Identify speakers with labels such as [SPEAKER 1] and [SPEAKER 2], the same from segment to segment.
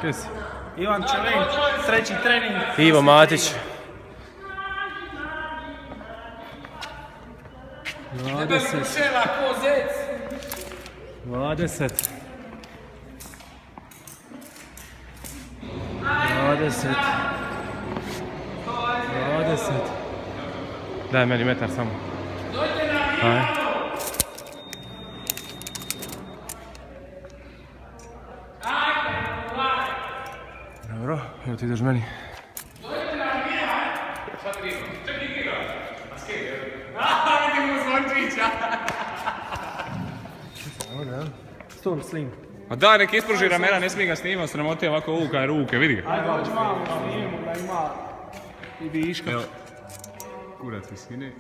[SPEAKER 1] Kaj si?
[SPEAKER 2] Ivan Čelenk, treći trening.
[SPEAKER 1] Ivo Matić. 20. 20. 20. 20. Daj meni metar samo. Aj. Dobro, evo ti ideš meni.
[SPEAKER 2] Storm Slim.
[SPEAKER 3] A daj, nek ispruži ramena, ne smije ga snimati, sramote ovako uvukaj ruke, vidi ga.
[SPEAKER 2] Ajde, hoće malo snimimo da ima i viška.
[SPEAKER 3] Evo, kurac visine.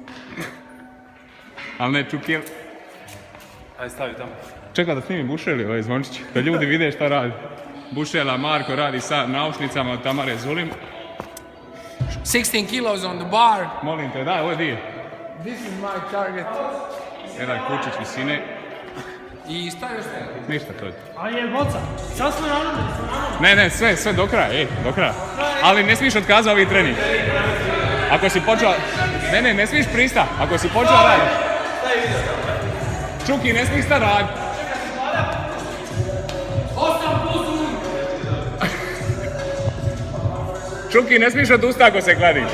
[SPEAKER 3] Ali ne, čukijel.
[SPEAKER 1] Ajde, stavi tamo.
[SPEAKER 3] Čeka da snimi Bušeli ovaj zvončić, da ljudi vide šta radi. Bušela Marko radi sa naušnicama od Tamare Zulim.
[SPEAKER 4] 16 kilos on the bar.
[SPEAKER 3] Molim te, daj, ovo je dio.
[SPEAKER 4] This is my target.
[SPEAKER 3] Jedan kučić visine.
[SPEAKER 4] I stavio ste.
[SPEAKER 3] Ništa to je.
[SPEAKER 2] A je boca, sad smo ranuli.
[SPEAKER 3] Ne, sve do kraja, do kraja. Ali ne smiješ otkazati ovi trening. Ako si počeo... Ne smiješ prista. Ako si počeo raditi. Čuki, ne smiješ sta raditi. Čuki, ne smiješ odustati ako se kladiš.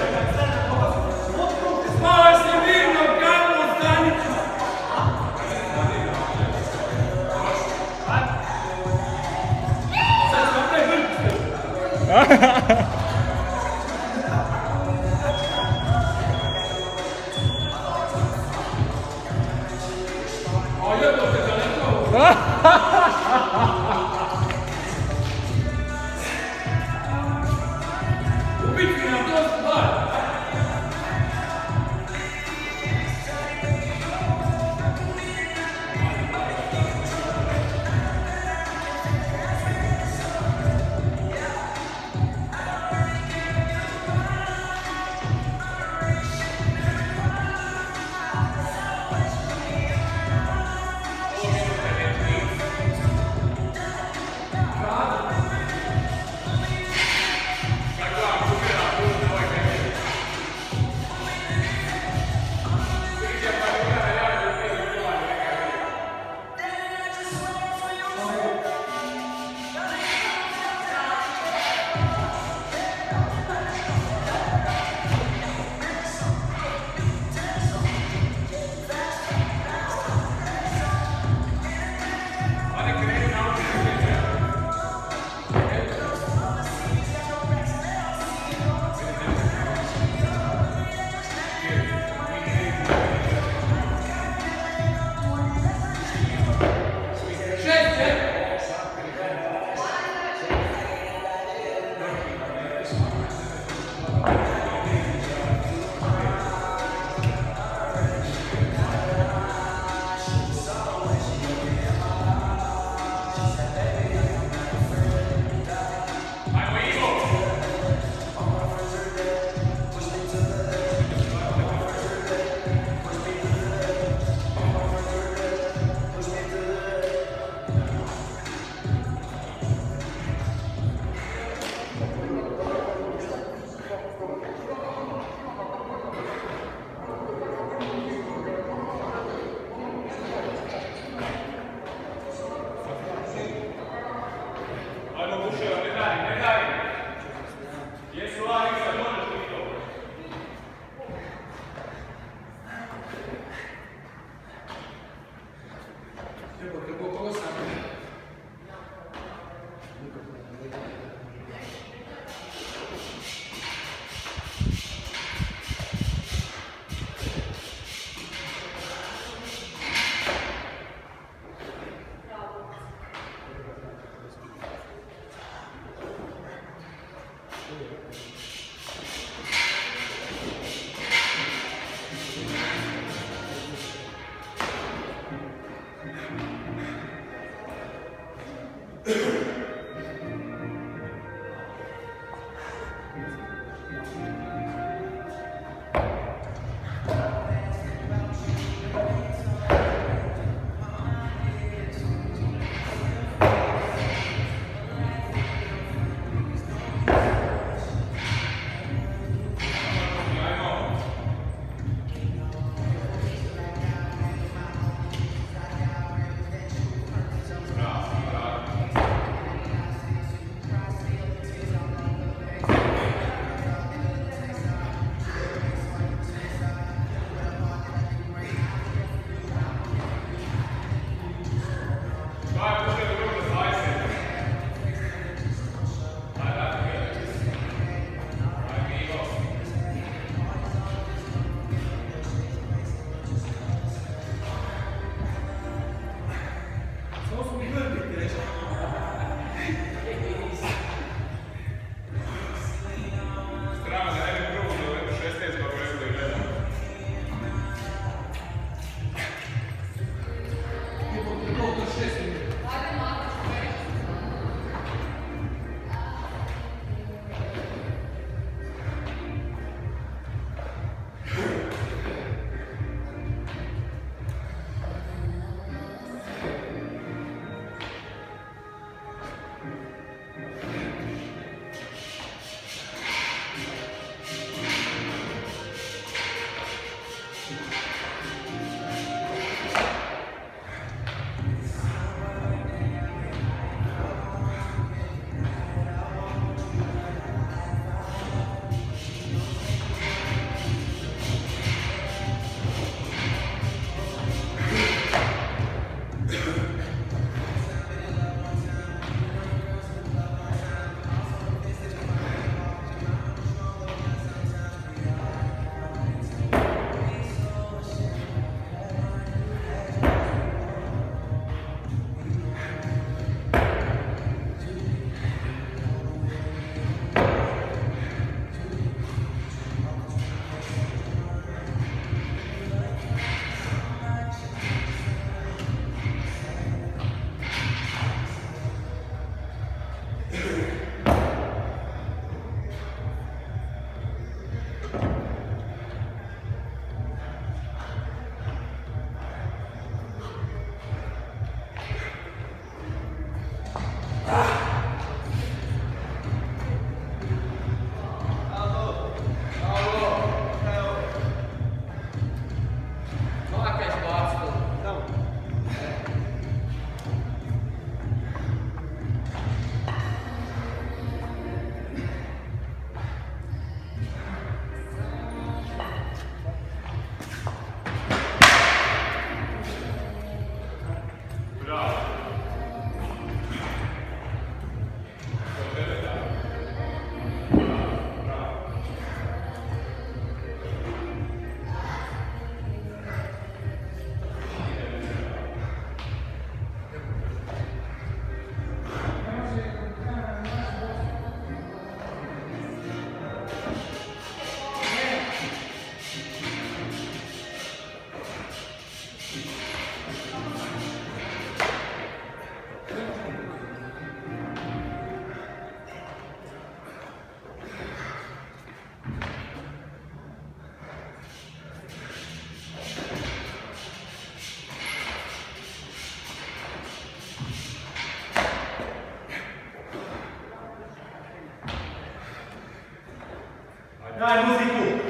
[SPEAKER 5] Daj muziku!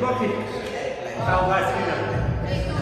[SPEAKER 5] bloki. Ciao, guys,